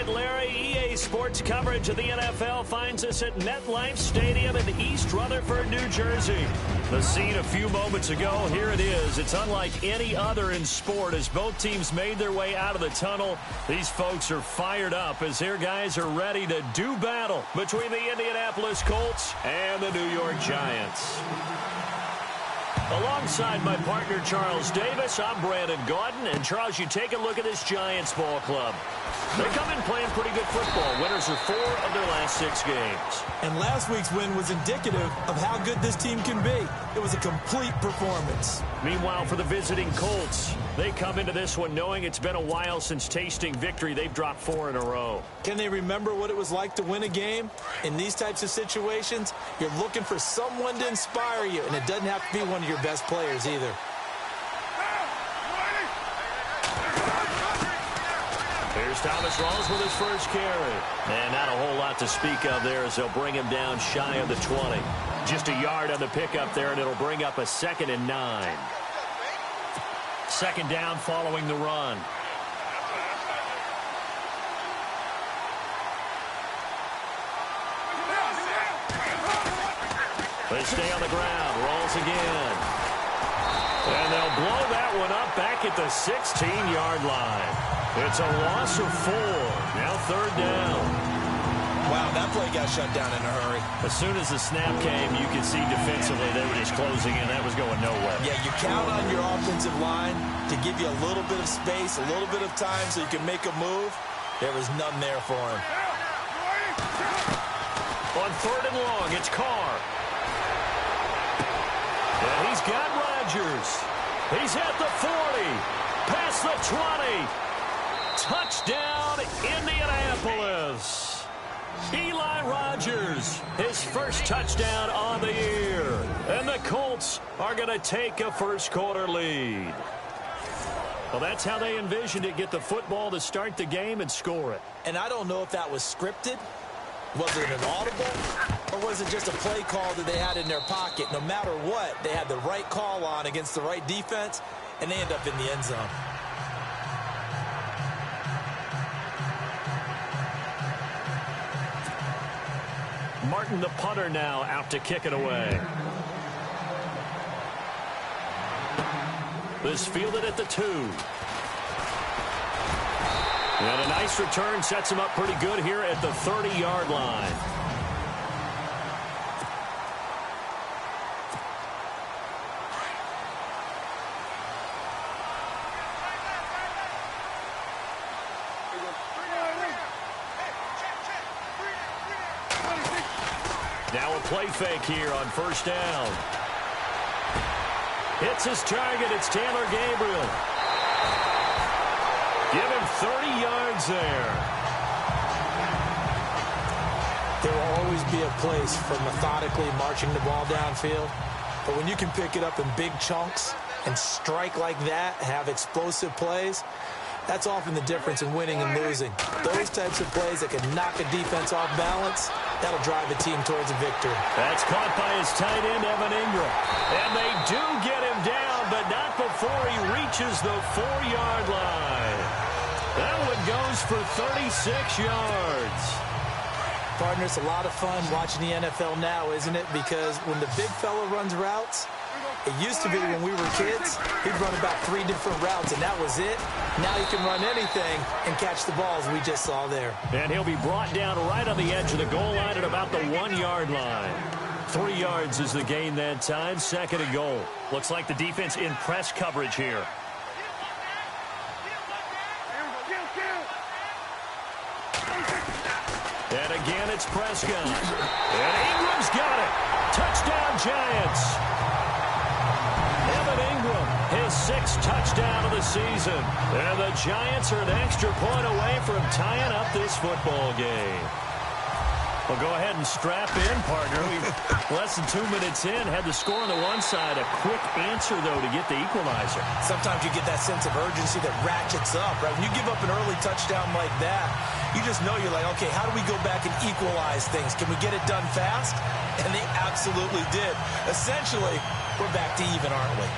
right, Larry. EA Sports coverage of the NFL finds us at MetLife Stadium in East Rutherford, New Jersey. The scene a few moments ago, here it is. It's unlike any other in sport as both teams made their way out of the tunnel. These folks are fired up as their guys are ready to do battle between the Indianapolis Colts and the New York Giants. Alongside my partner, Charles Davis, I'm Brandon Gaudin. And, Charles, you take a look at this Giants ball club. They come in playing pretty good football. Winners are 4 of their last 6 games. And last week's win was indicative of how good this team can be. It was a complete performance. Meanwhile, for the visiting Colts, they come into this one knowing it's been a while since tasting victory. They've dropped 4 in a row. Can they remember what it was like to win a game? In these types of situations, you're looking for someone to inspire you, and it doesn't have to be one of your best players either. Here's Thomas Rawls with his first carry. And not a whole lot to speak of there as they'll bring him down shy of the 20. Just a yard on the pickup there, and it'll bring up a 2nd and 9. Second down following the run. They stay on the ground. Rawls again. And they'll blow that one up back at the 16-yard line. It's a loss of 4. Now 3rd down. Wow, that play got shut down in a hurry. As soon as the snap came, you could see defensively they were just closing in. That was going nowhere. Yeah, you count on your offensive line to give you a little bit of space, a little bit of time so you can make a move. There was none there for him. On 3rd and long, it's Carr. And he's got Rodgers. He's at the 40. Past the 20. Touchdown, Indianapolis. Eli Rodgers, his first touchdown on the year. And the Colts are going to take a first-quarter lead. Well, that's how they envisioned it. Get the football to start the game and score it. And I don't know if that was scripted. Was it an audible? Or was it just a play call that they had in their pocket? No matter what, they had the right call on against the right defense, and they end up in the end zone. Martin, the punter, now out to kick it away. This fielded at the 2. And a nice return sets him up pretty good here at the 30-yard line. Now a play fake here on 1st down. Hits his target. It's Taylor Gabriel. Give him 30 yards there. There will always be a place for methodically marching the ball downfield. But when you can pick it up in big chunks and strike like that, have explosive plays, that's often the difference in winning and losing. Those types of plays that can knock a defense off balance, that'll drive a team towards a victory. That's caught by his tight end, Evan Ingram. And they do get him down, but not before he reaches the 4-yard line. That one goes for 36 yards. Partner, it's a lot of fun watching the NFL now, isn't it? Because when the big fella runs routes, it used to be when we were kids, he'd run about 3 different routes, and that was it. Now he can run anything and catch the balls we just saw there. And he'll be brought down right on the edge of the goal line at about the 1-yard line. 3 yards is the gain that time. 2nd and goal. Looks like the defense in press coverage here. And again, it's Prescott. And Ingram's got it. Touchdown, Giants. Evan Ingram, his 6th touchdown of the season. And the Giants are an extra point away from tying up this football game. Well, go ahead and strap in, partner. Less than 2 minutes in, had the score on the one side. A quick answer, though, to get the equalizer. Sometimes you get that sense of urgency that ratchets up, right? When you give up an early touchdown like that, you just know you're like, okay, how do we go back and equalize things? Can we get it done fast? And they absolutely did. Essentially, we're back to even, aren't we?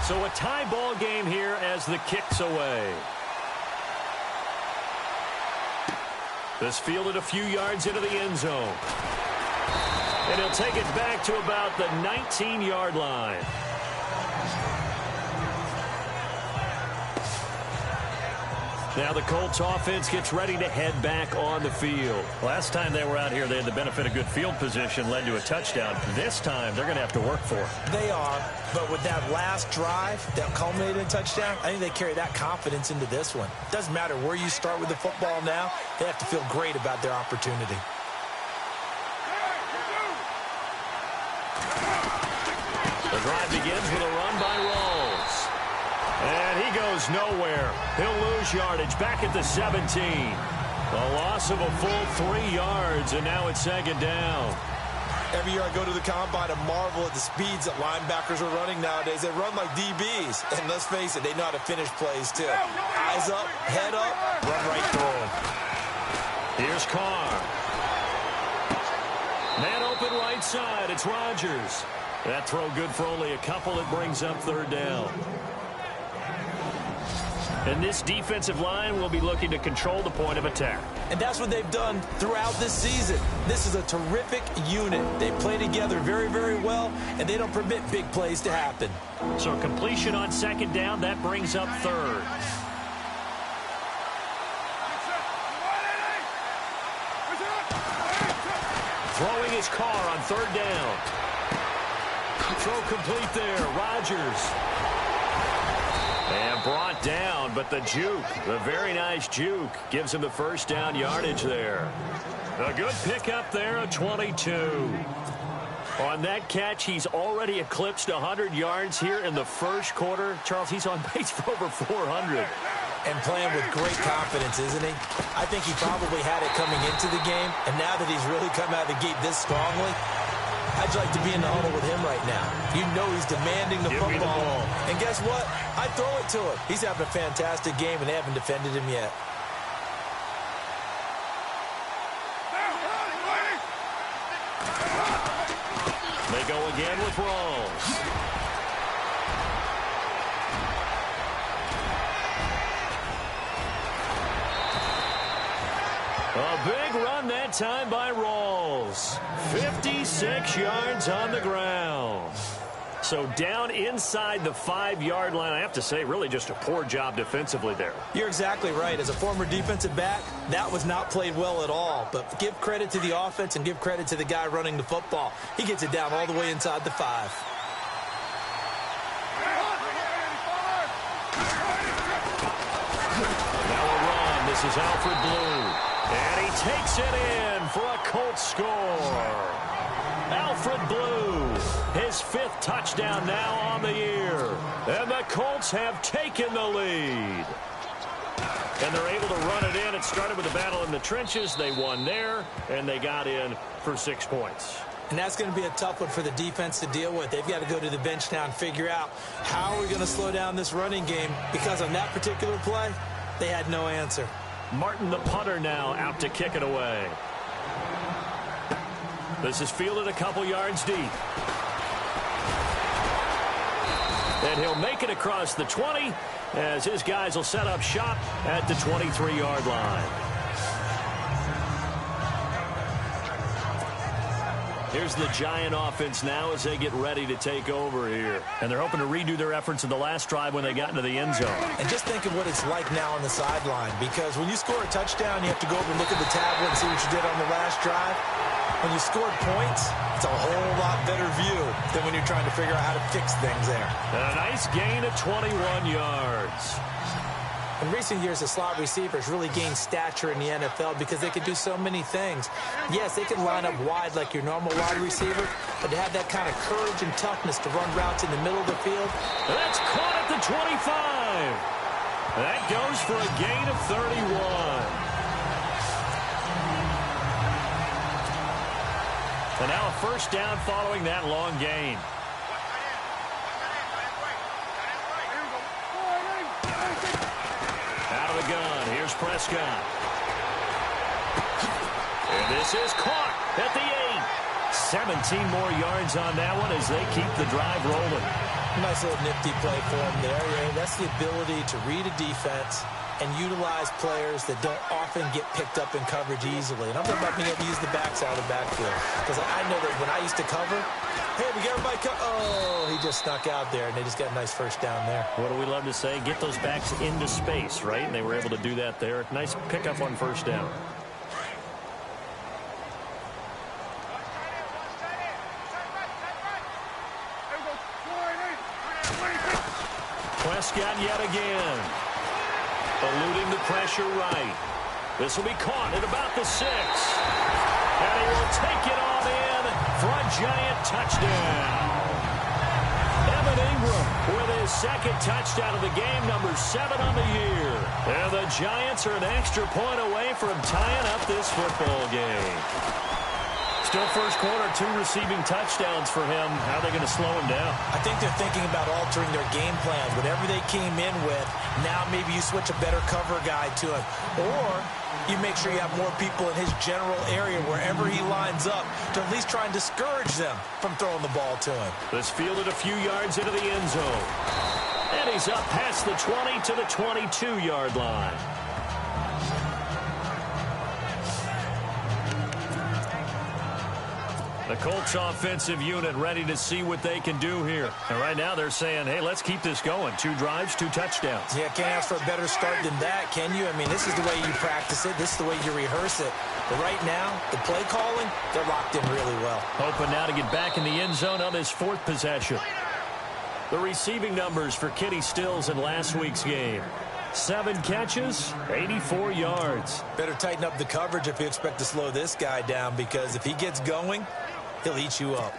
So a tie ball game here as the kick's away. This fielded a few yards into the end zone. And he'll take it back to about the 19-yard line. Now the Colts offense gets ready to head back on the field. Last time they were out here, they had the benefit of good field position, led to a touchdown. This time, they're going to have to work for it. They are, but with that last drive that culminated in a touchdown, I think they carry that confidence into this one. Doesn't matter where you start with the football now, they have to feel great about their opportunity. The drive begins with a run by Rawls. And he goes nowhere. He'll lose yardage back at the 17. A loss of a full 3 yards, and now it's second down. Every year I go to the combine and marvel at the speeds that linebackers are running nowadays. They run like DBs. And let's face it, they know how to finish plays too. Eyes up, head up, run right through them. Here's Carr. Man open right side. It's Rodgers. That throw good for only a couple. It brings up third down. And this defensive line will be looking to control the point of attack. And that's what they've done throughout this season. This is a terrific unit. They play together very, very well, and they don't permit big plays to happen. So completion on second down, that brings up third. Throwing his Carr on third down. Throw complete there. Rodgers. And brought down, but the juke, the very nice juke, gives him the first down yardage there. A good pickup there, a 22. On that catch, he's already eclipsed 100 yards here in the first quarter. Charles, he's on pace for over 400. And playing with great confidence, isn't he? I think he probably had it coming into the game, and now that he's really come out of the gate this strongly, I'd like to be in the huddle with him right now. You know he's demanding the football. And guess what? I throw it to him. He's having a fantastic game, and they haven't defended him yet. They go again with Rawls. A big run that time by Rawls. 56 yards on the ground. So down inside the 5-yard line. I have to say, really just a poor job defensively there. You're exactly right. As a former defensive back, that was not played well at all. But give credit to the offense and give credit to the guy running the football. He gets it down all the way inside the 5. Now a run. This is Alfred Blue. And he takes it in for a Colts score. Alfred Blue, his 5th touchdown now on the year. And the Colts have taken the lead. And they're able to run it in. It started with a battle in the trenches. They won there, and they got in for 6 points. And that's going to be a tough one for the defense to deal with. They've got to go to the bench now and figure out how are we going to slow down this running game, because on that particular play, they had no answer. Martin, the punter, now out to kick it away. This is fielded a couple yards deep. And he'll make it across the 20 as his guys will set up shop at the 23-yard line. Here's the Giant offense now as they get ready to take over here. And they're hoping to redo their efforts in the last drive when they got into the end zone. And just think of what it's like now on the sideline, because when you score a touchdown, you have to go over and look at the tablet and see what you did on the last drive. When you scored points, it's a whole lot better view than when you're trying to figure out how to fix things there. And a nice gain of 21 yards. In recent years, the slot receivers really gained stature in the NFL because they could do so many things. Yes, they can line up wide like your normal wide receiver, but to have that kind of courage and toughness to run routes in the middle of the field. That's caught at the 25. That goes for a gain of 31. And now a first down following that long gain. Out of the gun, here's Prescott. And this is caught at the 8. 17 more yards on that one as they keep the drive rolling. Nice little nifty play for him there. Yeah, that's the ability to read a defense and utilize players that don't often get picked up in coverage easily. And I'm talking about being able to use the backside of the backfield. Because I know that when I used to cover, hey, we got everybody oh, he just snuck out there, and they just got a nice first down there. What do we love to say? Get those backs into space, right? And they were able to do that there. Nice pickup on first down. Prescott yet again. Eluding the pressure right. This will be caught at about the 6. And he will take it on in for a Giant touchdown. Evan Ingram with his second touchdown of the game, number 7 on the year. And the Giants are an extra point away from tying up this football game. Still first quarter, 2 receiving touchdowns for him. How are they going to slow him down? I think they're thinking about altering their game plan. Whatever they came in with, now maybe you switch a better cover guy to him. Or you make sure you have more people in his general area wherever he lines up to at least try and discourage them from throwing the ball to him. This fielded a few yards into the end zone. And he's up past the 20 to the 22-yard line. The Colts offensive unit ready to see what they can do here. And right now they're saying, hey, let's keep this going. 2 drives, 2 touchdowns. Yeah, can't ask for a better start than that, can you? I mean, this is the way you practice it. This is the way you rehearse it. But right now, the play calling, they're locked in really well. Hoping now to get back in the end zone on his 4th possession. The receiving numbers for Kenny Stills in last week's game. 7 catches, 84 yards. Better tighten up the coverage if you expect to slow this guy down, because if he gets going, he'll eat you up.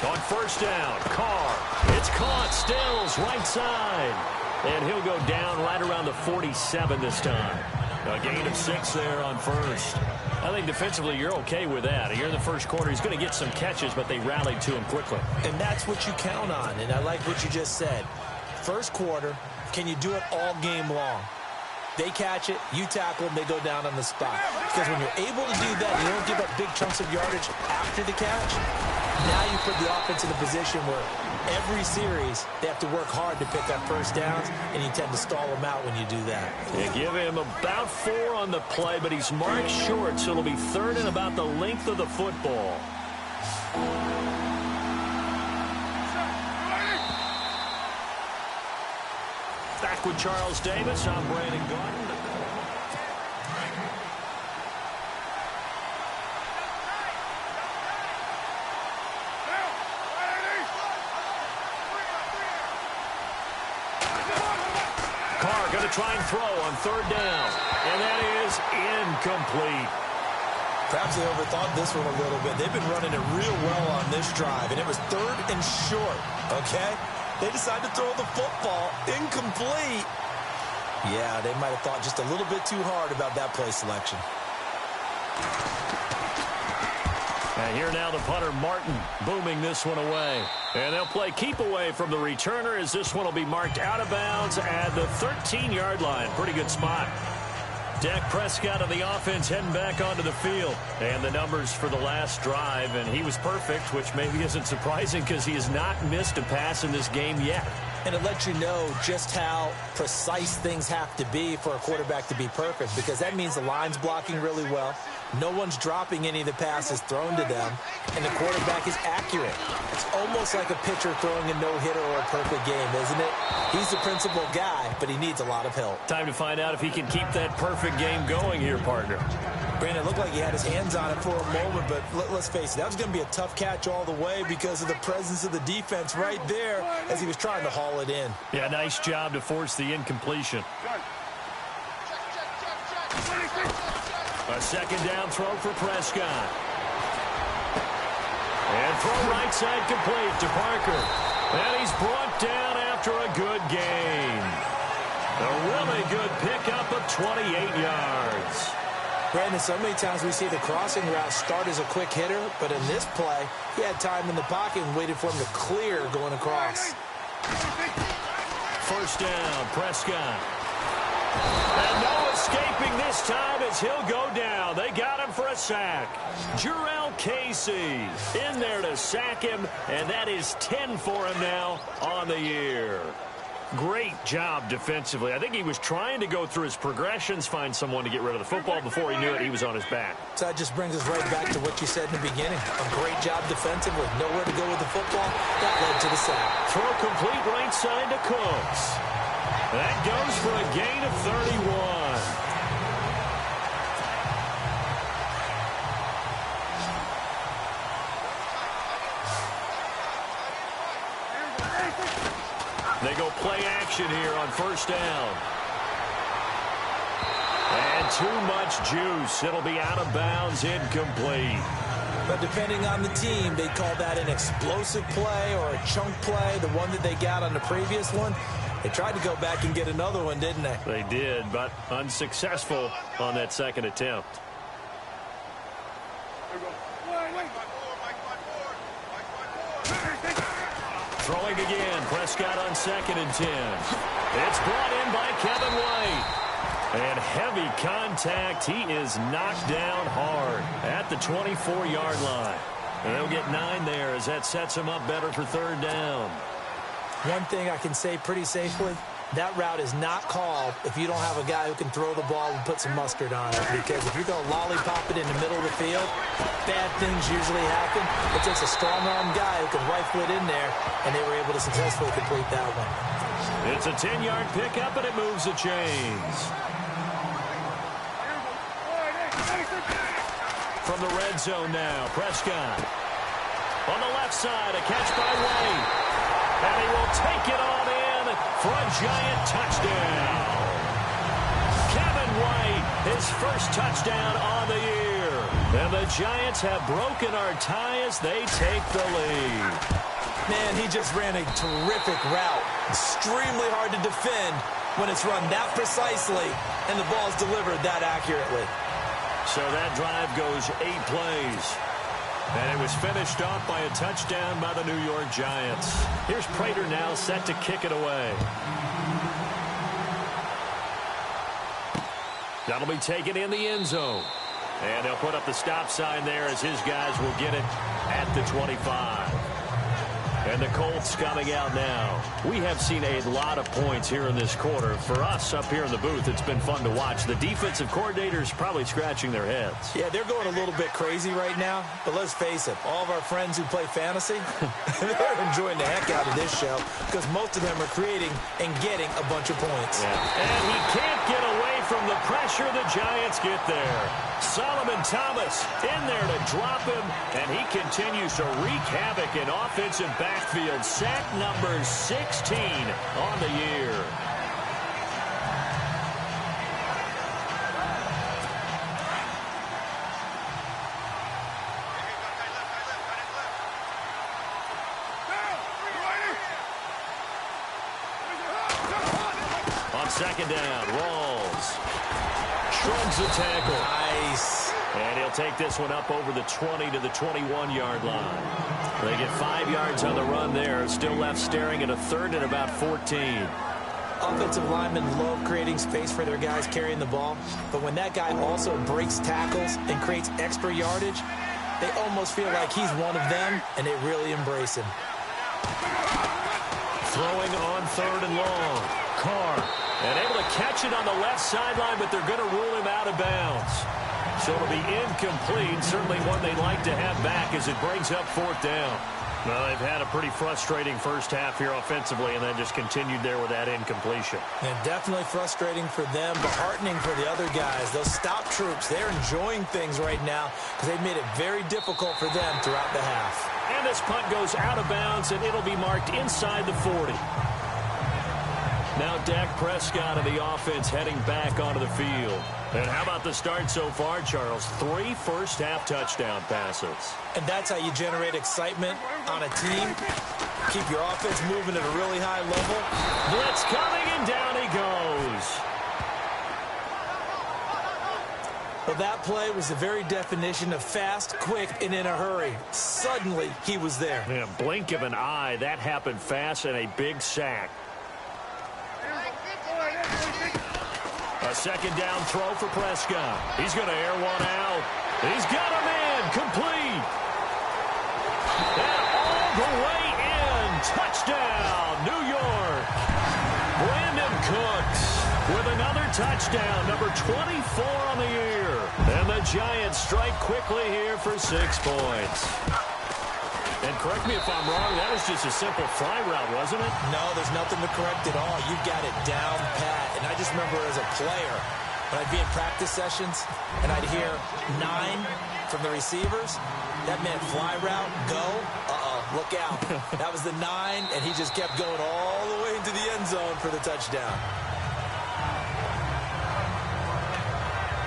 On first down, Carr. It's caught. Stills, right side. And he'll go down right around the 47 this time. A gain of 6 there on first. I think defensively you're okay with that. You're in the first quarter. He's going to get some catches, but they rallied to him quickly. And that's what you count on, and I like what you just said. First quarter, can you do it all game long? They catch it, you tackle them, they go down on the spot. Because when you're able to do that, you don't give up big chunks of yardage after the catch. Now you put the offense in a position where every series they have to work hard to pick up first downs, and you tend to stall them out when you do that. They give him about 4 on the play, but he's marked short, so it'll be 3rd and about the length of the football. Back with Charles Davis, I'm Brandon Gordon. Carr going to try and throw on 3rd down, and that is incomplete. Perhaps they overthought this one a little bit. They've been running it real well on this drive, and it was 3rd and short, okay? They decided to throw the football incomplete. Yeah, they might have thought just a little bit too hard about that play selection. And here now the punter, Martin, booming this one away. And they'll play keep away from the returner as this one will be marked out of bounds at the 13-yard line. Pretty good spot. Dak Prescott of the offense heading back onto the field. And the numbers for the last drive, and he was perfect, which maybe isn't surprising because he has not missed a pass in this game yet. And it lets you know just how precise things have to be for a quarterback to be perfect, because that means the line's blocking really well. No one's dropping any of the passes thrown to them, and the quarterback is accurate. It's almost like a pitcher throwing a no-hitter or a perfect game, isn't it? He's the principal guy, but he needs a lot of help. Time to find out if he can keep that perfect game going here, partner. Brandon, it looked like he had his hands on it for a moment, but let's face it, that was going to be a tough catch all the way because of the presence of the defense right there as he was trying to haul it in. Yeah, nice job to force the incompletion. A 2nd down throw for Prescott. And throw right side complete to Parker. And he's brought down after a good gain. A really good pickup of 28 yards. Brandon, so many times we see the crossing route start as a quick hitter, but in this play, he had time in the pocket and waited for him to clear going across. First down, Prescott. And no escaping this time as he'll go down. They got him for a sack. Jarrell Casey in there to sack him, and that is 10 for him now on the year. Great job defensively. I think he was trying to go through his progressions, find someone to get rid of the football. Before he knew it, he was on his back. So that just brings us right back to what you said in the beginning. A great job defensively. Nowhere to go with the football. That led to the sack. Throw complete right side to Cooks. That goes for a gain of 31. They go play action here on first down. And too much juice. It'll be out of bounds, incomplete. But depending on the team, they call that an explosive play or a chunk play, the one that they got on the previous one. They tried to go back and get another one, didn't they? They did, but unsuccessful on that second attempt. Throwing again, Prescott on 2nd and 10. It's brought in by Kevin White. And heavy contact. He is knocked down hard at the 24-yard line. And they'll get 9 there as that sets him up better for 3rd down. One thing I can say pretty safely, that route is not called if you don't have a guy who can throw the ball and put some mustard on it. Because if you're going to lollipop it in the middle of the field, bad things usually happen. It takes a strong-arm guy who can rifle it in there, and they were able to successfully complete that one. It's a 10-yard pickup, and it moves the chains. From the red zone now, Prescott. On the left side, a catch by White. And he will take it on in for a Giant touchdown. Kevin White, his first touchdown on the year. And the Giants have broken our tie as they take the lead. Man, he just ran a terrific route. Extremely hard to defend when it's run that precisely and the ball's delivered that accurately. So that drive goes 8 plays. And it was finished off by a touchdown by the New York Giants. Here's Prater now set to kick it away. That'll be taken in the end zone. And they'll put up the stop sign there as his guys will get it at the 25. And the Colts coming out now. We have seen a lot of points here in this quarter. For us up here in the booth, it's been fun to watch. The defensive coordinators probably scratching their heads. Yeah, they're going a little bit crazy right now. But let's face it, all of our friends who play fantasy, they're enjoying the heck out of this show because most of them are creating and getting a bunch of points. Yeah. And he can't get away from the pressure. The Giants get there. Solomon Thomas in there to drop him, and he continues to wreak havoc in offensive backfield. Sack number 16 on the year. On 2nd down, Rawls shrugs the tackle. Nice. And he'll take this one up over the 20 to the 21-yard line. They get 5 yards on the run there. Still left staring at a 3rd and about 14. Offensive linemen love creating space for their guys carrying the ball. But when that guy also breaks tackles and creates extra yardage, they almost feel like he's one of them, and they really embrace him. Throwing on 3rd and long. Carr. And able to catch it on the left sideline, but they're going to rule him out of bounds. So it'll be incomplete. Certainly one they'd like to have back as it brings up 4th down. Well, they've had a pretty frustrating first half here offensively, and then just continued there with that incompletion. And definitely frustrating for them, but heartening for the other guys. Those stop troops, they're enjoying things right now because they've made it very difficult for them throughout the half. And this punt goes out of bounds, and it'll be marked inside the 40. Now Dak Prescott and the offense heading back onto the field. And how about the start so far, Charles? 3 first-half touchdown passes. And that's how you generate excitement on a team. Keep your offense moving at a really high level. Blitz coming, and down he goes. Well, that play was the very definition of fast, quick, and in a hurry. Suddenly, he was there. In a blink of an eye, that happened fast and a big sack. second down throw for Prescott. He's going to air one out. He's got a man complete. And all the way in. Touchdown, New York. Brandon Cooks with another touchdown, number 24 on the year. And the Giants strike quickly here for 6 points. And correct me if I'm wrong, that was just a simple fly route, wasn't it? No, there's nothing to correct at all. You've got it down pat. And I just remember as a player, when I'd be in practice sessions and I'd hear 9 from the receivers, that meant fly route, go, look out. That was the 9, and he just kept going all the way into the end zone for the touchdown.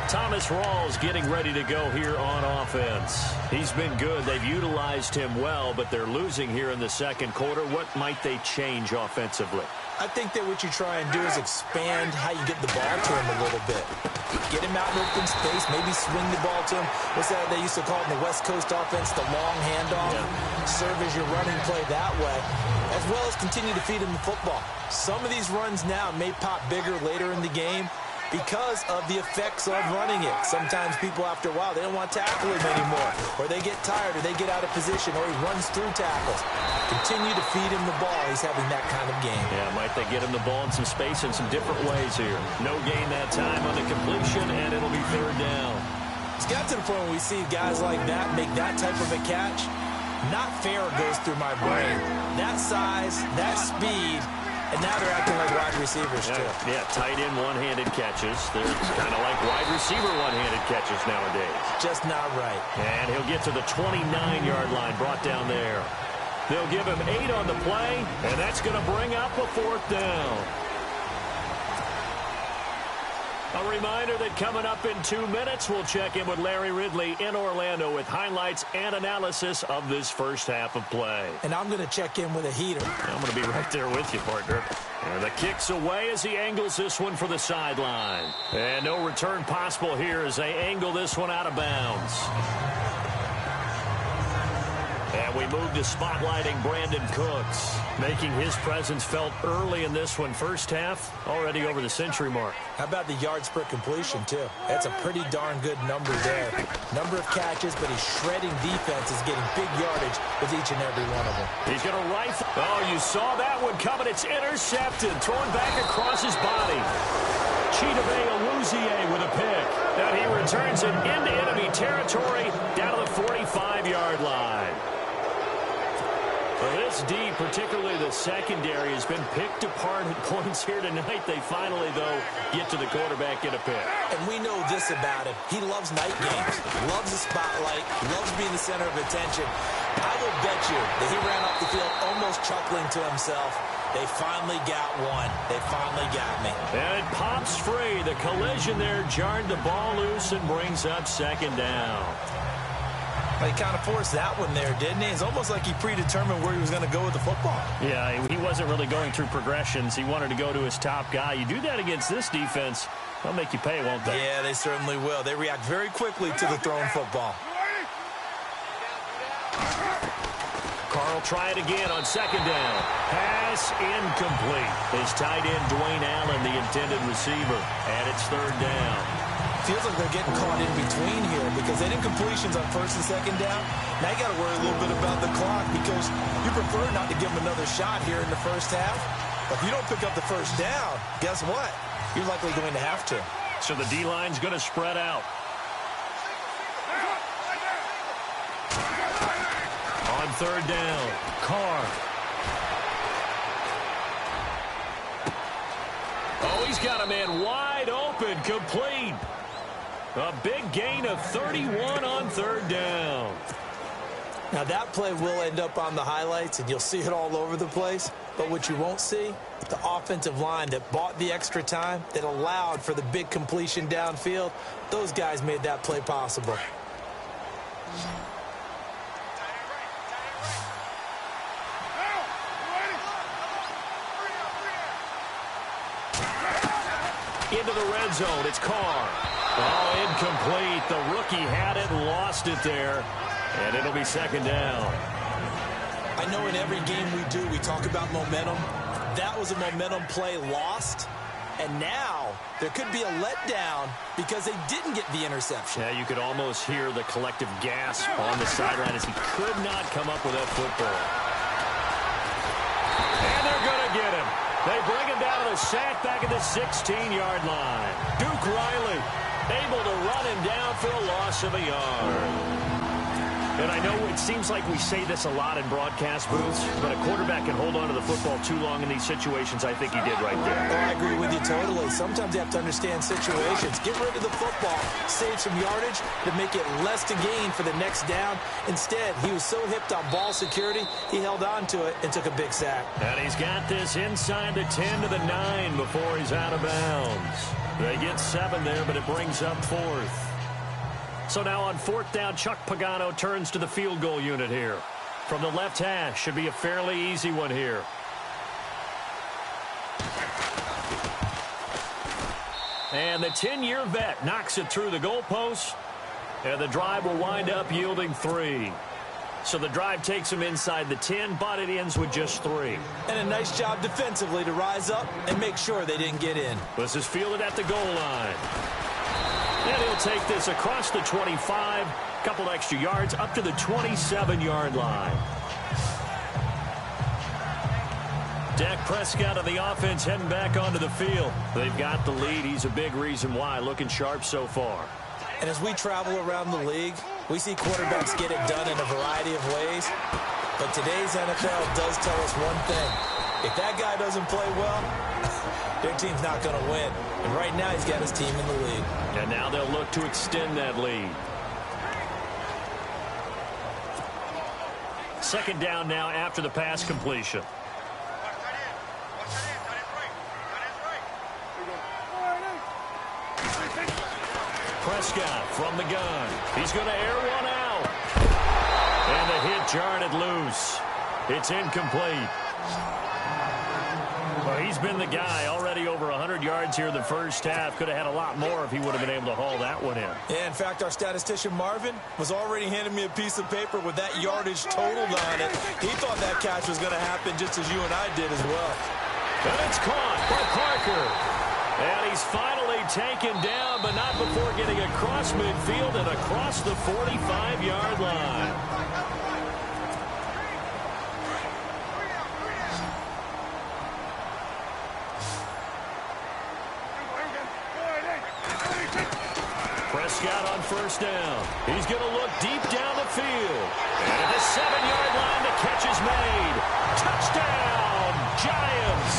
Thomas Rawls getting ready to go here on offense. He's been good. They've utilized him well, but they're losing here in the second quarter. What might they change offensively? I think that what you try and do is expand how you get the ball to him a little bit. Get him out in open space, maybe swing the ball to him. What's that they used to call it in the West Coast offense, the long handoff? Yeah. Serve as your running play that way, as well as continue to feed him the football. Some of these runs now may pop bigger later in the game because of the effects of running it. Sometimes people, after a while, they don't want to tackle him anymore, or they get tired, or they get out of position, or he runs through tackles. Continue to feed him the ball. He's having that kind of game. Yeah, might they get him the ball in some space in some different ways here. No gain that time on the completion, and it'll be third down. It's got to the point where we see guys like that make that type of a catch. Not fair goes through my brain. That size, that speed, and now they're acting like wide receivers, too. Yeah, tight end one-handed catches. They're kind of like wide receiver one-handed catches nowadays. Just not right. And he'll get to the 29-yard line, brought down there. They'll give him 8 on the play, and that's going to bring up a 4th down. A reminder that coming up in 2 minutes, we'll check in with Larry Ridley in Orlando with highlights and analysis of this first half of play. And I'm going to check in with a heater. I'm going to be right there with you, partner. And the kick's away as he angles this one for the sideline. And no return possible here as they angle this one out of bounds. And we move to spotlighting Brandon Cooks, making his presence felt early in this one. First half, already over the century mark. How about the yards per completion, too? That's a pretty darn good number there. Number of catches, but he's shredding defenses, getting big yardage with each and every one of them. He's going to rifle. Oh, you saw that one coming. It's intercepted, thrown back across his body. Chidobe Awuzie with a pick. And he returns it into enemy territory down to the 45-yard line. Well, this D, particularly the secondary, has been picked apart at points here tonight. They finally, though, get to the quarterback, get a pick. And we know this about him. He loves night games, loves the spotlight, loves being the center of attention. I will bet you that he ran off the field almost chuckling to himself. They finally got one. They finally got me. And it pops free. The collision there jarred the ball loose and brings up second down. He kind of forced that one there, didn't he? It's almost like he predetermined where he was going to go with the football. Yeah, he wasn't really going through progressions. He wanted to go to his top guy. You do that against this defense, they'll make you pay, won't they? Yeah, they certainly will. They react very quickly to the thrown football. Carl try it again on second down. Pass incomplete. His tight end, Dwayne Allen, the intended receiver. And it's third down. Feels like they're getting caught in between here because they didn't completions on first and second down. Now you got to worry a little bit about the clock because you prefer not to give them another shot here in the first half. But if you don't pick up the first down, guess what? You're likely going to have to. So the D-line's going to spread out. On third down, Carr. Oh, he's got a man wide open, complete. A big gain of 31 on third down. Now that play will end up on the highlights, and you'll see it all over the place. But what you won't see, the offensive line that bought the extra time, that allowed for the big completion downfield, those guys made that play possible. Into the red zone, it's Carr. Oh, incomplete. The rookie had it and lost it there. And it'll be second down. I know in every game we do, we talk about momentum. That was a momentum play lost. And now there could be a letdown because they didn't get the interception. Yeah, you could almost hear the collective gasp on the sideline as he could not come up with that football. And they're going to get him. They bring him down to the sack back at the 16-yard line. Duke Riley able to run him down for a loss of a yard. And I know it seems like we say this a lot in broadcast booths, but a quarterback can hold on to the football too long in these situations. I think he did right there. Oh, I agree with you totally. Sometimes you have to understand situations. Get rid of the football, save some yardage to make it less to gain for the next down. Instead, he was so hipped on ball security, he held on to it and took a big sack. And he's got this inside the 10 to the 9 before he's out of bounds. They get 7 there, but it brings up 4th. So now on 4th down, Chuck Pagano turns to the field goal unit here. From the left hash, should be a fairly easy one here. And the 10-year vet knocks it through the goalpost. And the drive will wind up yielding 3. So the drive takes him inside the 10, but it ends with just 3. And a nice job defensively to rise up and make sure they didn't get in. This is fielded at the goal line. And he'll take this across the 25, couple extra yards, up to the 27-yard line. Dak Prescott of the offense heading back onto the field. They've got the lead. He's a big reason why, looking sharp so far. And as we travel around the league, we see quarterbacks get it done in a variety of ways. But today's NFL does tell us one thing. If that guy doesn't play well, their team's not going to win. And right now, he's got his team in the lead. And now they'll look to extend that lead. 2nd down now after the pass completion. Prescott from the gun. He's going to air one out. And the hit jarred it loose. It's incomplete. Well, he's been the guy, already over 100 yards here in the first half. Could have had a lot more if he would have been able to haul that one in. Yeah, in fact, our statistician Marvin was already handing me a piece of paper with that yardage totaled on it. He thought that catch was going to happen just as you and I did as well. And it's caught by Parker. And he's finally taken down, but not before getting across midfield and across the 45-yard line. Prescott on 1st down. He's going to look deep down the field. And at the 7-yard line, the catch is made. Touchdown, Giants.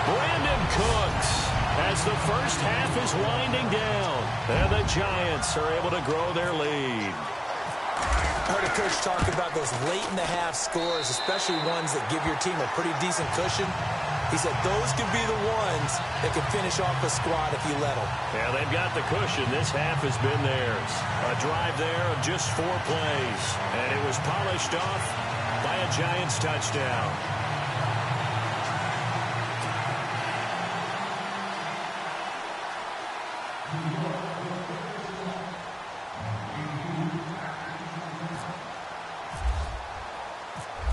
Brandon Cooks as the first half is winding down. And the Giants are able to grow their lead. I heard a coach talk about those late-in-the-half scores, especially ones that give your team a pretty decent cushion. He said those could be the ones that could finish off a squad if you let them. Yeah, they've got the cushion. This half has been theirs. A drive there of just 4 plays. And it was polished off by a Giants touchdown.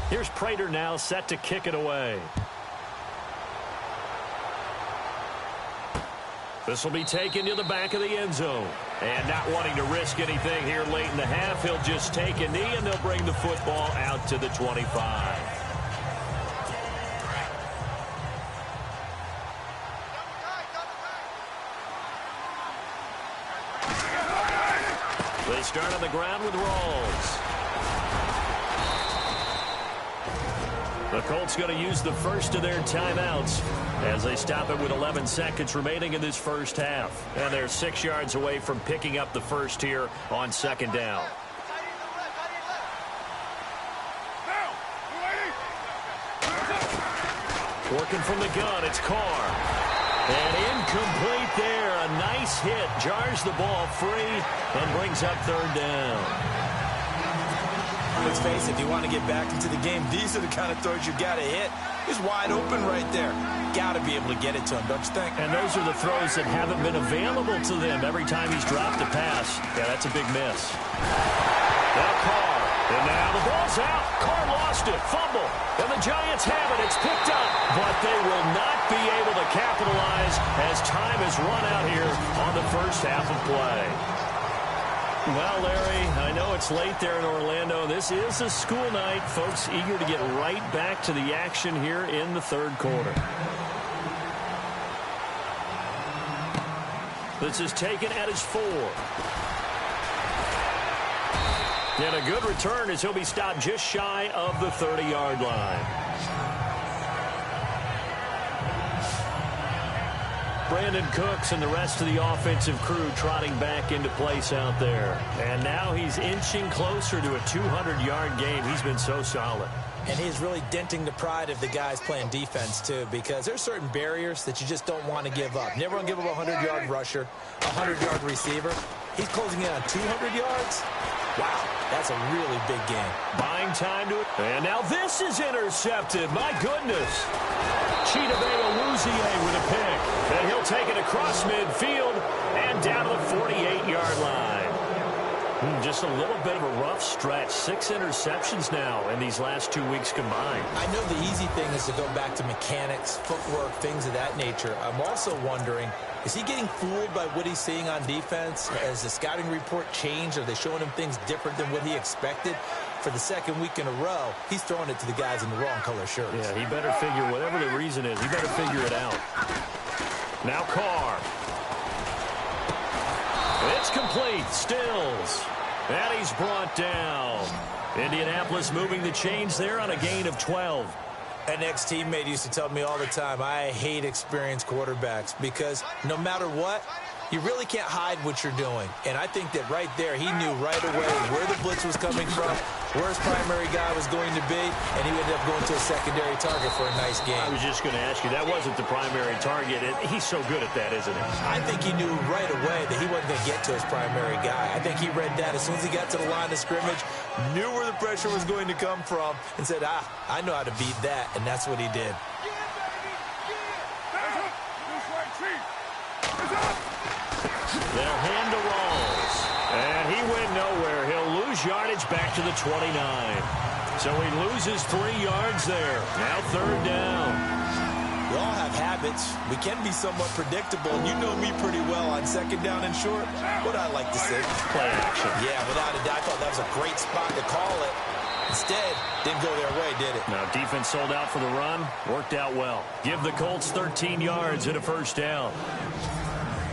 Here's Prater now set to kick it away. This will be taken to the back of the end zone. And not wanting to risk anything here late in the half, he'll just take a knee and they'll bring the football out to the 25. They start on the ground with Rawls. The Colts going to use the first of their timeouts as they stop it with 11 seconds remaining in this first half. And they're 6 yards away from picking up the first here on 2nd down. Working from the gun, it's Carr. And incomplete there. A nice hit. Jars the ball free and brings up 3rd down. Let's face it, if you want to get back into the game, these are the kind of throws you got to hit. He's wide open right there. Got to be able to get it to him, don't you think? And those are the throws that haven't been available to them every time he's dropped a pass. Yeah, that's a big miss. Now Carr And now the ball's out. Carr lost it. Fumble. And the Giants have it. It's picked up. But they will not be able to capitalize as time has run out here on the first half of play. Well, Larry, I know it's late there in Orlando. This is a school night. Folks eager to get right back to the action here in the third quarter. This is taken at his 4. And a good return as he'll be stopped just shy of the 30-yard line. Brandon Cooks and the rest of the offensive crew trotting back into place out there. And now he's inching closer to a 200-yard game. He's been so solid. And he's really denting the pride of the guys playing defense, too, because there's certain barriers that you just don't want to give up. Never want to give up a 100-yard rusher, a 100-yard receiver. He's closing in on 200 yards. Wow, that's a really big game. Buying time to it. And now this is intercepted. My goodness. Chidobe Awuzie with a pick. And he'll take it across midfield and down to the 48-yard line. Just a little bit of a rough stretch. 6 interceptions now in these last 2 weeks combined. I know the easy thing is to go back to mechanics, footwork, things of that nature. I'm also wondering, is he getting fooled by what he's seeing on defense? Has the scouting report changed? Are they showing him things different than what he expected? For the second week in a row, he's throwing it to the guys in the wrong color shirts. Yeah, he better figure, whatever the reason is, he better figure it out. Now Carr. It's complete. Stills. And he's brought down. Indianapolis moving the chains there on a gain of 12. An ex-teammate used to tell me all the time, I hate experienced quarterbacks because no matter what, you really can't hide what you're doing. And I think that right there, he knew right away where the blitz was coming from, where his primary guy was going to be, and he ended up going to a secondary target for a nice game. I was just going to ask you, that wasn't the primary target. He's so good at that, isn't he? I think he knew right away that he wasn't going to get to his primary guy. I think he read that as soon as he got to the line of scrimmage, knew where the pressure was going to come from, and said, I know how to beat that, and that's what he did. They'll hand to Rawls. And he went nowhere. He'll lose yardage back to the 29. So he loses 3 yards there. Now third down. We all have habits. We can be somewhat predictable. And you know me pretty well on second down and short. What I like to say. Play action. Yeah, without a doubt. I thought that was a great spot to call it. Instead, didn't go their way, did it? Now, defense sold out for the run. Worked out well. Give the Colts 13 yards and a first down.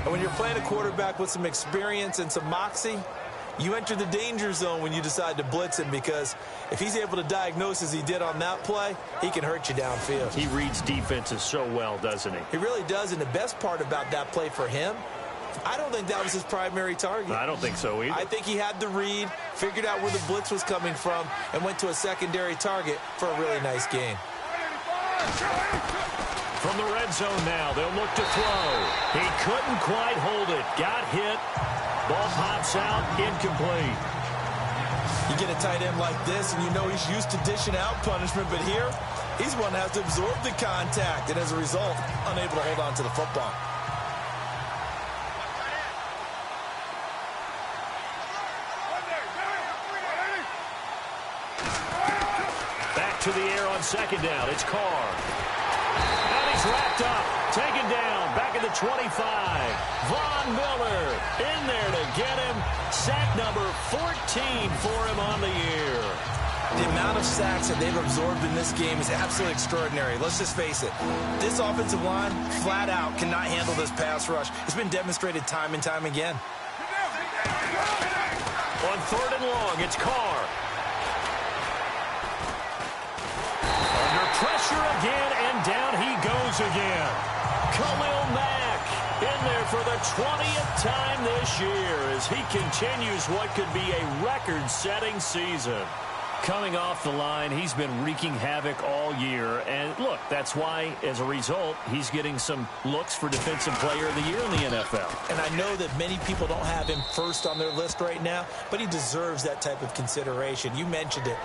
And when you're playing a quarterback with some experience and some moxie, you enter the danger zone when you decide to blitz him, because if he's able to diagnose as he did on that play, he can hurt you downfield. He reads defenses so well, doesn't he? He really does, and the best part about that play for him, I don't think that was his primary target. I don't think so either. I think he had the read, figured out where the blitz was coming from, and went to a secondary target for a really nice gain. From the red zone now, they'll look to throw. He couldn't quite hold it. Got hit. Ball pops out, incomplete. You get a tight end like this, and you know he's used to dishing out punishment, but here, he's one that has to absorb the contact, and as a result, unable to hold on to the football. Back to the air on second down. It's Carr. And he's wrapped up. Taken down. Back at the 25. Von Miller in there to get him. Sack number 14 for him on the year. The amount of sacks that they've absorbed in this game is absolutely extraordinary. Let's just face it. This offensive line, flat out, cannot handle this pass rush. It's been demonstrated time and time again. On third and long, it's Carr. Under pressure again, and down he goes again. Khalil Mack in there for the 20th time this year as he continues what could be a record-setting season. Coming off the line, he's been wreaking havoc all year. And look, that's why, as a result, he's getting some looks for Defensive Player of the Year in the NFL. And I know that many people don't have him first on their list right now, but he deserves that type of consideration. You mentioned it.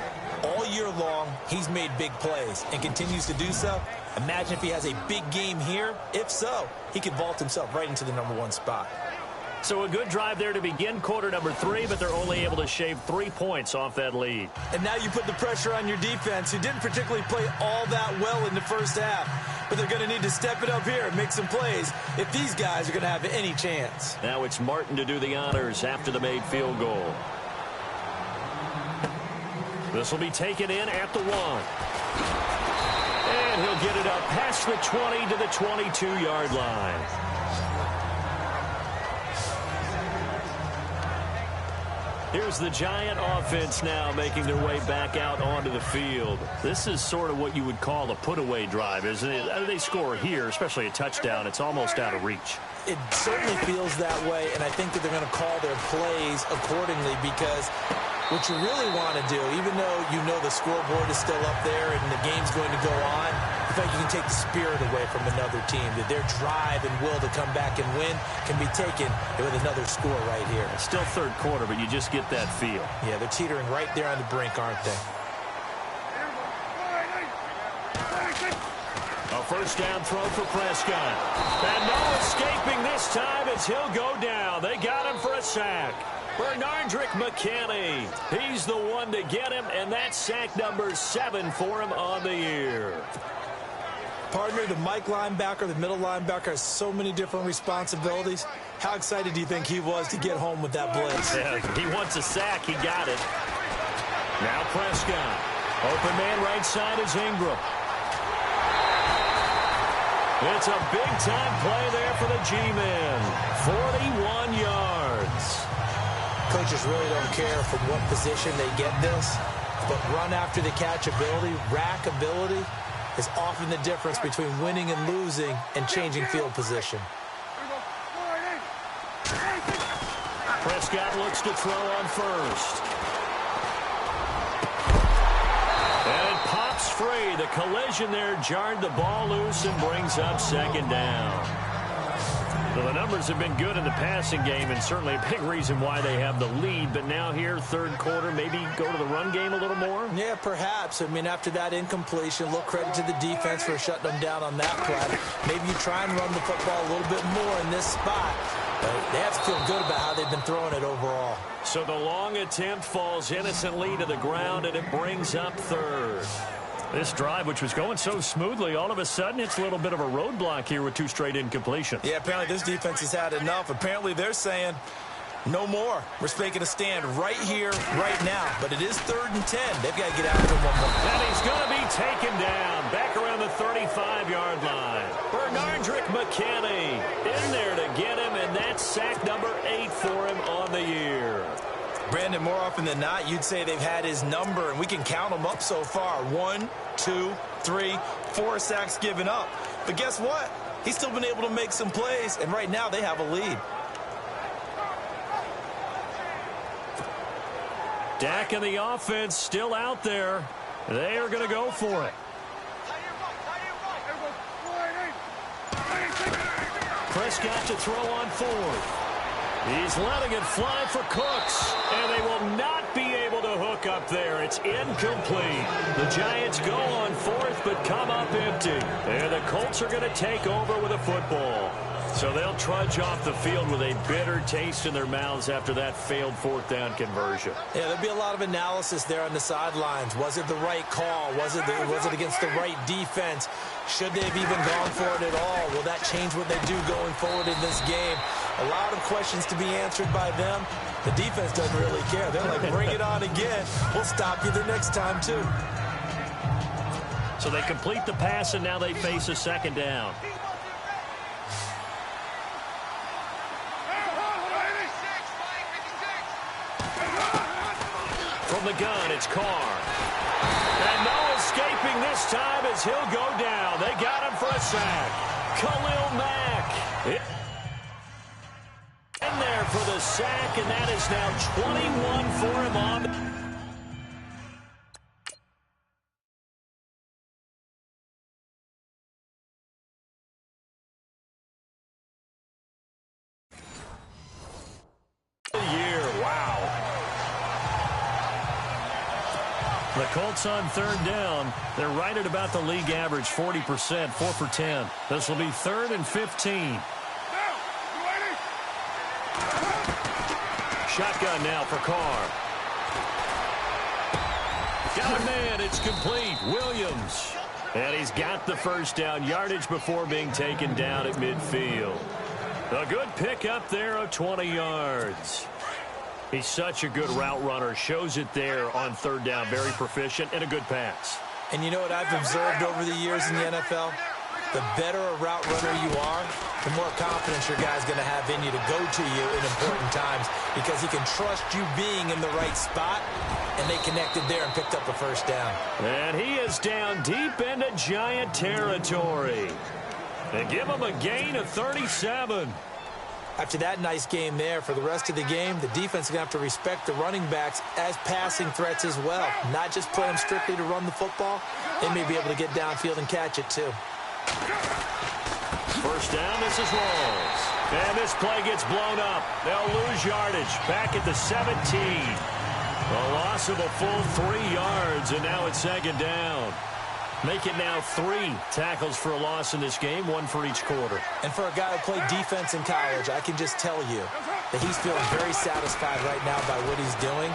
All year long, he's made big plays and continues to do so. Imagine if he has a big game here. If so, he could vault himself right into the #1 spot. So a good drive there to begin quarter number 3, but they're only able to shave 3 points off that lead. And now you put the pressure on your defense, who didn't particularly play all that well in the first half. But they're going to need to step it up here and make some plays if these guys are going to have any chance. Now it's Martin to do the honors after the made field goal. This will be taken in at the 1. And he'll get it up past the 20 to the 22-yard line. Here's the Giant offense now making their way back out onto the field. This is sort of what you would call a put-away drive, isn't it? They score here, especially a touchdown. It's almost out of reach. It certainly feels that way, and I think that they're going to call their plays accordingly, because what you really want to do, even though you know the scoreboard is still up there and the game's going to go on, I think you can take the spirit away from another team, that their drive and will to come back and win can be taken with another score right here. It's still third quarter, but you just get that feel. Yeah, they're teetering right there on the brink, aren't they? A first down throw for Prescott. And no escaping this time as he'll go down. They got him for a sack. Bernardrick McKinney, he's the one to get him, and that's sack number 7 for him on the year. Partner, the Mike linebacker, the middle linebacker, has so many different responsibilities. How excited do you think he was to get home with that blitz? Yeah, he wants a sack. He got it. Now Prescott. Open man right side is Ingram. It's a big-time play there for the G-men. 41 yards. Coaches really don't care from what position they get this, but run after the catch ability, rack ability, is often the difference between winning and losing and changing field position. Prescott looks to throw on first. And it pops free. The collision there jarred the ball loose and brings up second down. Well, the numbers have been good in the passing game, and certainly a big reason why they have the lead. But now here, third quarter, maybe go to the run game a little more? Yeah, perhaps. I mean, after that incompletion, a little credit to the defense for shutting them down on that play. Maybe you try and run the football a little bit more in this spot. But they have to feel good about how they've been throwing it overall. So the long attempt falls innocently to the ground, and it brings up third. This drive, which was going so smoothly, all of a sudden it's a little bit of a roadblock here with 2 straight incompletions. Yeah, apparently this defense has had enough. Apparently they're saying no more. We're making a stand right here, right now. But it is 3rd and 10. They've got to get after him one more. And he's going to be taken down back around the 35-yard line. Bernardrick McKinney in there to get him, and that's sack number 8 for him on the year. Brandon, more often than not, you'd say they've had his number, and we can count them up so far. 1, 2, 3, 4 sacks given up. But guess what? He's still been able to make some plays, and right now they have a lead. Dak and the offense still out there. They are going to go for it. Prescott to throw on 4th. He's letting it fly for Cooks, and they will not be able to hook up there. It's incomplete. The Giants go on 4th, but come up empty. And the Colts are going to take over with a football. So they'll trudge off the field with a bitter taste in their mouths after that failed 4th down conversion. Yeah, there'll be a lot of analysis there on the sidelines. Was it the right call? Was it against the right defense? Should they have even gone for it at all? Will that change what they do going forward in this game? A lot of questions to be answered by them. The defense doesn't really care. They're like, bring it on again. We'll stop you the next time, too. So they complete the pass, and now they face a second down. From the gun, it's Carr. And no escaping this time as he'll go down. They got him for a sack. Khalil Mack in there for the sack, and that is now 21 for him on the year. Wow. The Colts on 3rd down. They're right at about the league average, 40%, 4 for 10. This will be 3rd and 15. shotgun now for Carr. Got a man. It's complete. Williams. And he's got the first down yardage before being taken down at midfield. A good pickup there of 20 yards. He's such a good route runner. Shows it there on third down. Very proficient and a good pass. And you know what I've observed over the years in the NFL? The better a route runner you are, the more confidence your guy's going to have in you to go to you in important times because he can trust you being in the right spot, and they connected there and picked up a first down. And he is down deep into Giant territory. And give him a gain of 37. After that nice game there, for the rest of the game, the defense is going to have to respect the running backs as passing threats as well. Not just play them strictly to run the football. They may be able to get downfield and catch it too. First down, this is Rawls. And this play gets blown up. They'll lose yardage back at the 17. A loss of a full 3 yards, and now it's second down. Make it now 3 tackles for a loss in this game, 1 for each quarter. And for a guy who played defense in college, I can just tell you that he's feeling very satisfied right now by what he's doing.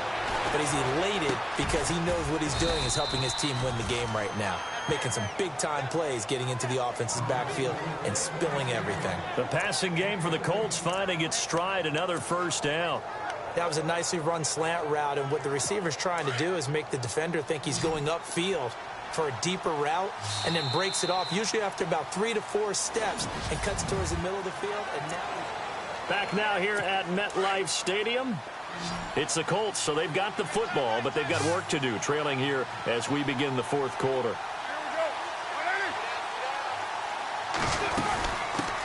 But he's elated because he knows what he's doing is helping his team win the game right now. Making some big-time plays, getting into the offense's backfield and spilling everything. The passing game for the Colts finding its stride, another first down. That was a nicely run slant route, and what the receiver's trying to do is make the defender think he's going upfield for a deeper route and then breaks it off, usually after about 3 to 4 steps, and cuts towards the middle of the field. And now back now here at MetLife Stadium. It's the Colts, so they've got the football, but they've got work to do, trailing here as we begin the fourth quarter.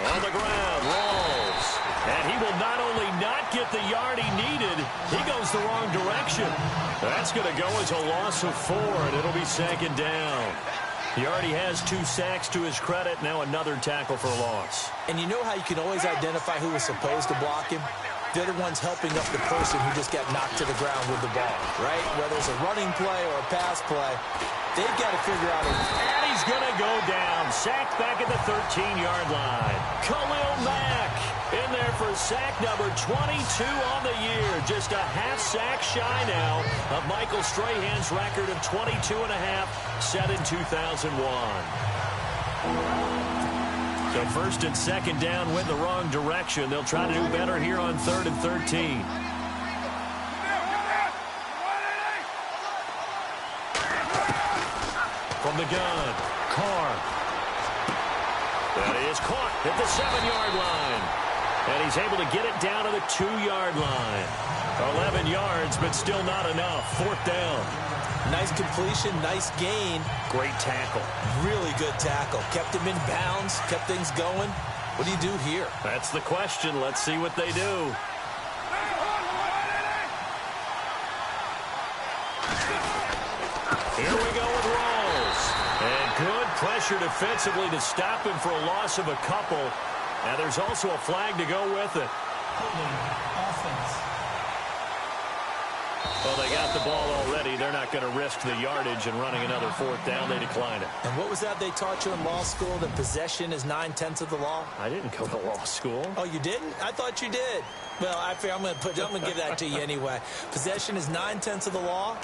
On the ground, Rawls. And he will not only not get the yard he needed, he goes the wrong direction. That's going to go as a loss of 4, and it'll be second down. He already has 2 sacks to his credit, now another tackle for a loss. And you know how you can always identify who was supposed to block him? They're the ones helping up the person who just got knocked to the ground with the ball, right? Whether it's a running play or a pass play, they've got to figure out. And he's going to go down. Sacked back at the 13-yard line. Khalil Mack in there for sack number 22 on the year. Just a half sack shy now of Michael Strahan's record of 22.5 set in 2001. So first and second down went the wrong direction. They'll try to do better here on 3rd and 13. From the gun, Carr. That is caught at the 7-yard line. And he's able to get it down to the 2-yard line. 11 yards, but still not enough. 4th down. Nice completion, nice gain. Great tackle. Really good tackle. Kept him in bounds, kept things going. What do you do here? That's the question. Let's see what they do. Here we go with Rawls. And good pressure defensively to stop him for a loss of a couple. And there's also a flag to go with it. Well, they got the ball already. They're not going to risk the yardage and running another 4th down. They decline it. And what was that they taught you in law school, that possession is 9/10 of the law? I didn't go to law school. Oh, you didn't? I thought you did. Well, I'm going to give that to you anyway. Possession is 9/10 of the law,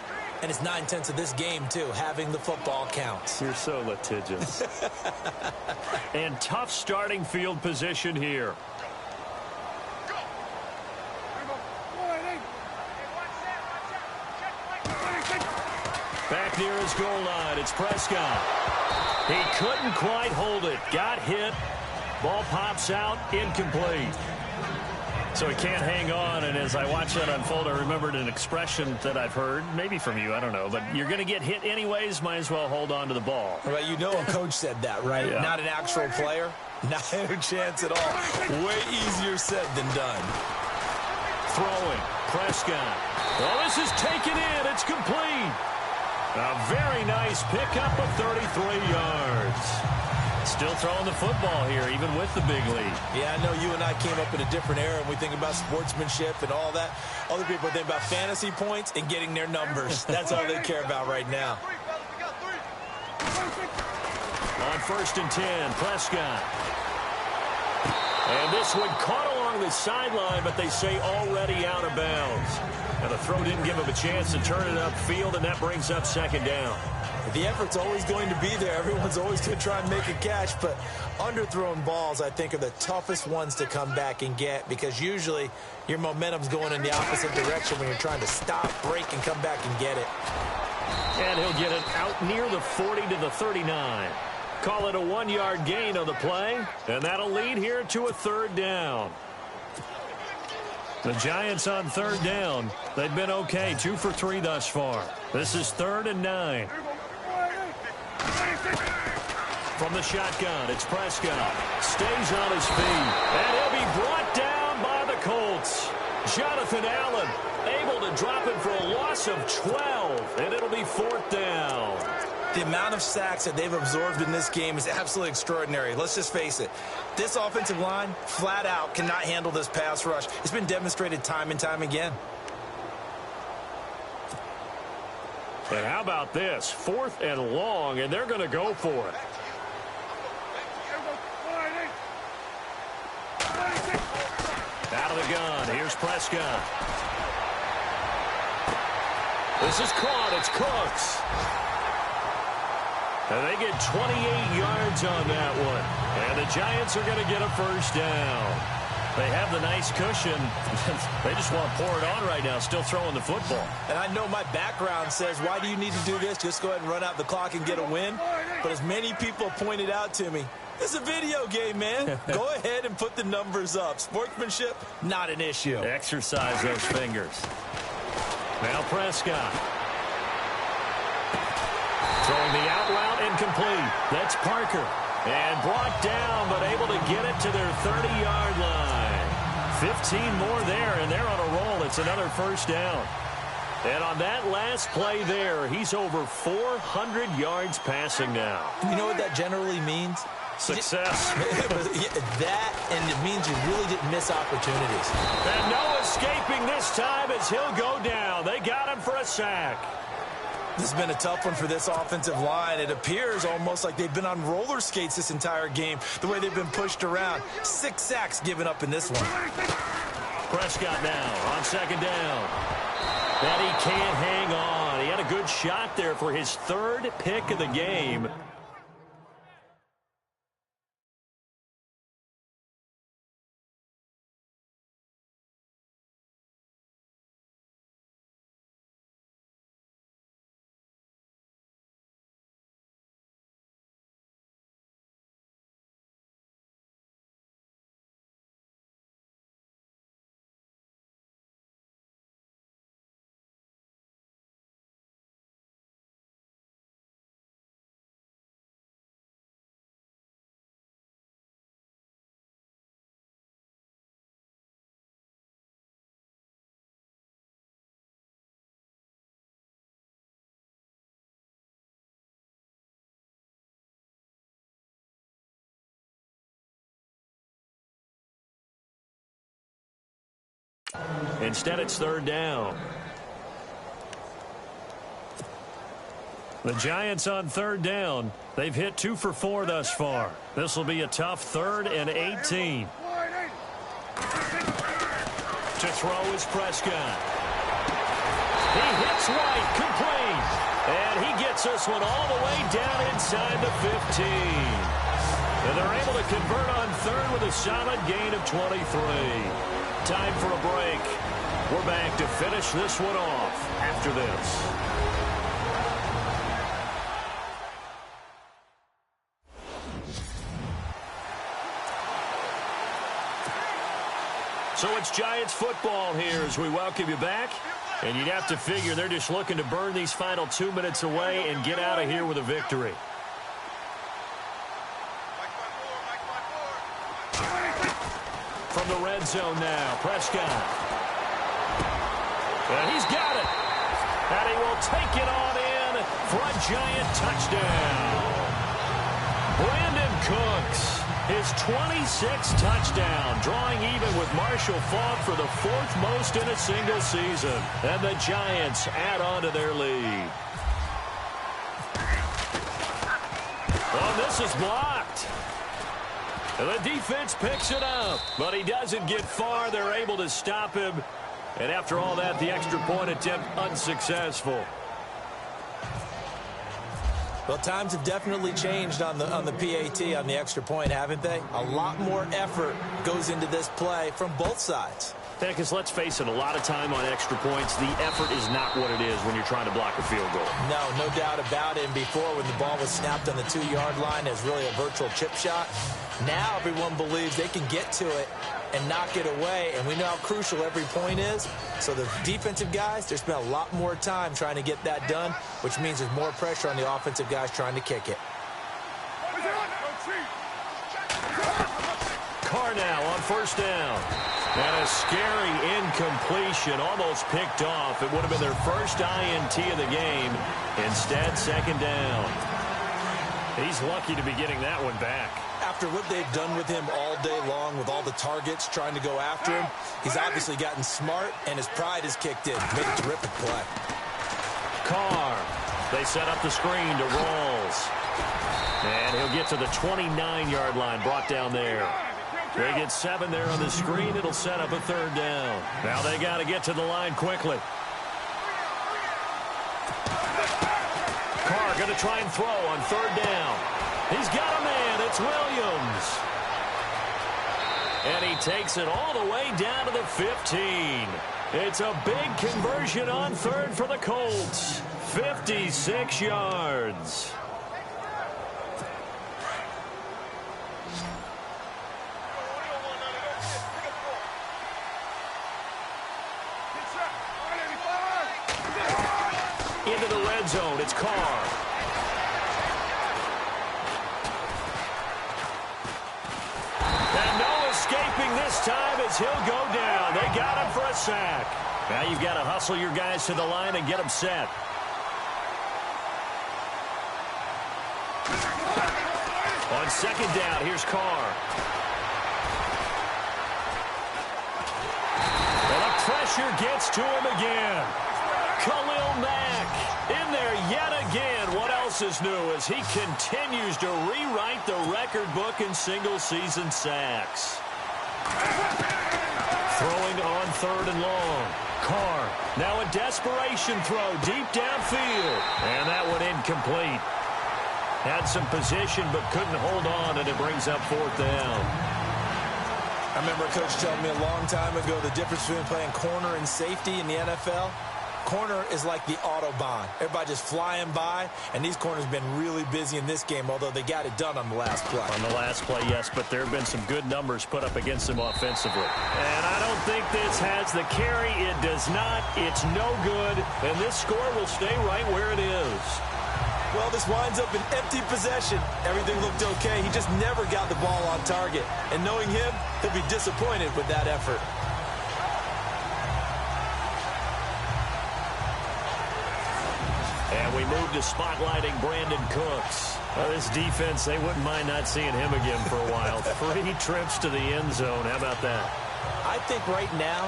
and it's 9/10 of this game, too. Having the football counts. You're so litigious. And tough starting field position here. Back near his goal line, it's Prescott. He couldn't quite hold it. Got hit. Ball pops out, incomplete. So he can't hang on, and as I watch that unfold, I remembered an expression that I've heard, maybe from you, I don't know, but you're going to get hit anyways, might as well hold on to the ball. Right, you know a coach said that, right? Yeah. Not an actual player. Not a chance at all. Way easier said than done. Throwing, Prescott. Well, this is taken in. It's complete. A very nice pickup of 33 yards. Still throwing the football here, even with the big lead. Yeah, I know you and I came up in a different era, and we think about sportsmanship and all that. Other people think about fantasy points and getting their numbers. That's all they care about right now. On 1st and 10, Prescott. And this one caught along along the sideline, but they say already out of bounds. And the throw didn't give him a chance to turn it upfield, and that brings up second down. The effort's always going to be there. Everyone's always going to try and make a catch, but underthrown balls, I think, are the toughest ones to come back and get because usually your momentum's going in the opposite direction when you're trying to stop, break, and come back and get it. And he'll get it out near the 40 to the 39. Call it a 1-yard gain on the play, and that'll lead here to a third down. The Giants on third down. They've been okay, 2 for 3 thus far. This is 3rd and 9. From the shotgun, it's Prescott. Stays on his feet, and he'll be brought down by the Colts. Jonathan Allen able to drop it for a loss of 12, and it'll be 4th down. The amount of sacks that they've absorbed in this game is absolutely extraordinary. Let's just face it. This offensive line, flat out, cannot handle this pass rush. It's been demonstrated time and time again. And how about this? 4th and long, and they're going to go for it. Out of the gun. Here's Prescott. This is caught. It's Cooks. And they get 28 yards on that one. And the Giants are going to get a first down. They have the nice cushion. They just want to pour it on right now, still throwing the football. And I know my background says, why do you need to do this? Just go ahead and run out the clock and get a win. But as many people pointed out to me, it's a video game, man. Go ahead and put the numbers up. Sportsmanship, not an issue. Exercise those fingers. Now Prescott. Throwing the out route incomplete. That's Parker. And brought down, but able to get it to their 30-yard line. 15 more there, and they're on a roll. It's another first down. And on that last play there, he's over 400 yards passing now. You know what that generally means? Success. That, and it means you really didn't miss opportunities. And no escaping this time as he'll go down. They got him for a sack. This has been a tough one for this offensive line. It appears almost like they've been on roller skates this entire game, the way they've been pushed around. 6 sacks given up in this one. Prescott now on second down. And he can't hang on. He had a good shot there for his 3rd pick of the game. Instead, it's 3rd down. The Giants on 3rd down. They've hit 2 for 4 thus far. This will be a tough 3rd and 18. To throw is Prescott. He hits right, complete. And he gets this one all the way down inside the 15. And they're able to convert on 3rd with a solid gain of 23. Time for a break. We're back to finish this one off after this. So it's Giants football here as we welcome you back. And you'd have to figure they're just looking to burn these final 2 minutes away and get out of here with a victory. From the red zone now, Prescott. And he's got it. And he will take it on in for a Giant touchdown. Brandon Cooks, his 26th touchdown, drawing even with Marshall Faulk for the 4th most in a single season. And the Giants add on to their lead. Oh, this is blocked. And the defense picks it up, but he doesn't get far. They're able to stop him. And after all that, the extra point attempt unsuccessful. Well, times have definitely changed on the PAT, on the extra point, haven't they? A lot more effort goes into this play from both sides. Yeah, because let's face it, a lot of time on extra points, the effort is not what it is when you're trying to block a field goal. No doubt about it. And before, when the ball was snapped on the 2-yard line, as really a virtual chip shot. Now everyone believes they can get to it and knock it away, and we know how crucial every point is. So the defensive guys, they spent a lot more time trying to get that done, which means there's more pressure on the offensive guys trying to kick it. Carr now on first down. And a scary incompletion, almost picked off. It would have been their first INT of the game. Instead, second down. He's lucky to be getting that one back. After what they've done with him all day long, with all the targets trying to go after him, he's obviously gotten smart, and his pride has kicked in. Made a terrific play. Carr. They set up the screen to Rawls. And he'll get to the 29-yard line, brought down there. They get 7 there on the screen. It'll set up a third down. Now they got to get to the line quickly. Carr going to try and throw on third down. He's got a man. It's Williams. And he takes it all the way down to the 15. It's a big conversion on third for the Colts. 56 yards. Into the red zone, it's Carr. And no escaping this time as he'll go down. They got him for a sack. Now you've got to hustle your guys to the line and get them set. On second down, here's Carr. And the pressure gets to him again. Khalil Mack in there yet again. What else is new as he continues to rewrite the record book in single-season sacks. Throwing on third and long. Carr, now a desperation throw deep downfield. And that one incomplete. Had some position but couldn't hold on, and it brings up fourth down. I remember a coach telling me a long time ago the difference between playing corner and safety in the NFL. Corner is like the Autobahn. Everybody just flying by, and these corners have been really busy in this game, although they got it done on the last play. On the last play, yes, but there have been some good numbers put up against them offensively. And I don't think this has the carry. It does not. It's no good, and this score will stay right where it is. Well, this winds up an empty possession. Everything looked okay. He just never got the ball on target. And knowing him, he'll be disappointed with that effort. And we move to spotlighting Brandon Cooks. Well, this defense, they wouldn't mind not seeing him again for a while. 3 trips to the end zone. How about that? I think right now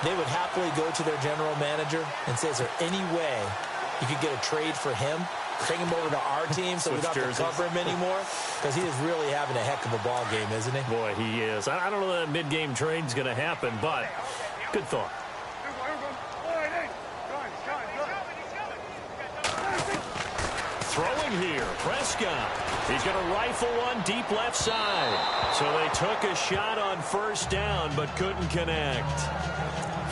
they would happily go to their general manager and say, is there any way you could get a trade for him? Bring him over to our team so we don't have to cover him anymore? Because he is really having a heck of a ball game, isn't he? Boy, he is. I don't know that mid-game trade's going to happen, but good thought. Throwing here, Prescott. He's going to rifle one deep left side. So they took a shot on first down but couldn't connect.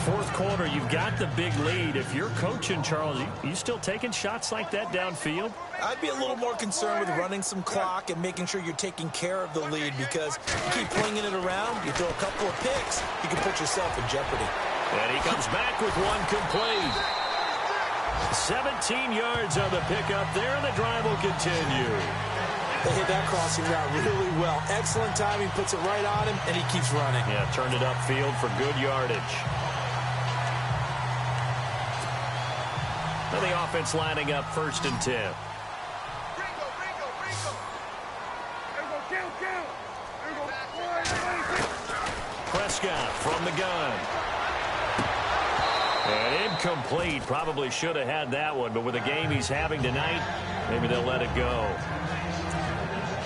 Fourth quarter, you've got the big lead. If you're coaching, Charles, you still taking shots like that downfield? I'd be a little more concerned with running some clock and making sure you're taking care of the lead, because you keep flinging it around, you throw a couple of picks, you can put yourself in jeopardy. And he comes back with one complete. 17 yards on the pickup there, and the drive will continue. They hit that crossing route really well. Excellent timing, puts it right on him, and he keeps running. Yeah, turned it upfield for good yardage. And the offense lining up 1st and 10. Prescott from the gun. And incomplete. Probably should have had that one, but with the game he's having tonight, maybe they'll let it go.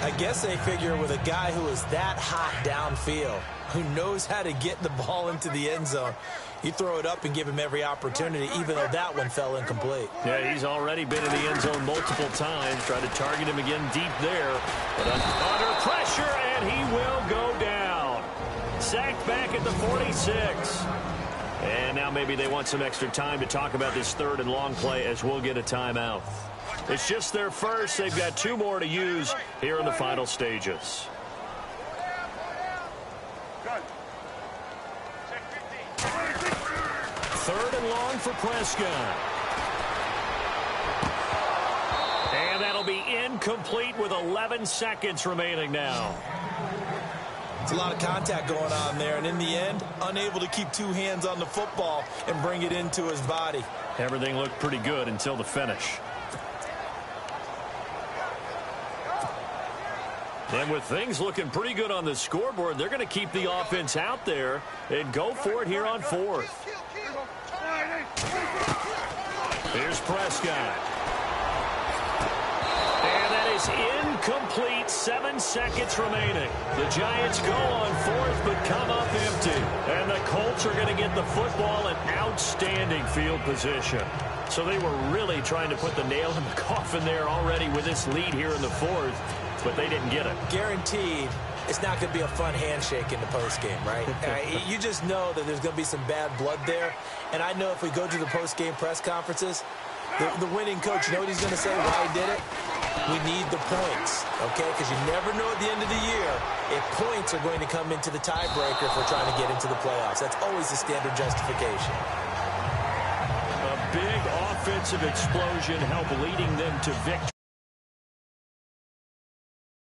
I guess they figure with a guy who is that hot downfield, who knows how to get the ball into the end zone, you throw it up and give him every opportunity, even though that one fell incomplete. Yeah, he's already been in the end zone multiple times. Tried to target him again deep there. But under pressure, and he will go down. Sacked back at the 46. And now maybe they want some extra time to talk about this third and long play as we'll get a timeout. It's just their first. They've got 2 more to use here in the final stages. Third and long for Prescott. And that'll be incomplete with 11 seconds remaining now. It's a lot of contact going on there, and in the end, unable to keep 2 hands on the football and bring it into his body. Everything looked pretty good until the finish. And with things looking pretty good on the scoreboard, they're going to keep the offense out there and go for it here on 4th. Here's Prescott. And that is incomplete. 7 seconds remaining. The Giants go on 4th but come up empty. And the Colts are going to get the football in outstanding field position. So they were really trying to put the nail in the coffin there already with this lead here in the 4th. But they didn't get it. Guaranteed, it's not going to be a fun handshake in the postgame, right? You just know that there's going to be some bad blood there. And I know if we go to the postgame press conferences, the winning coach, you know what he's going to say, why he did it? We need the points, okay? Because you never know at the end of the year if points are going to come into the tiebreaker if we're trying to get into the playoffs. That's always the standard justification. A big offensive explosion helped leading them to victory.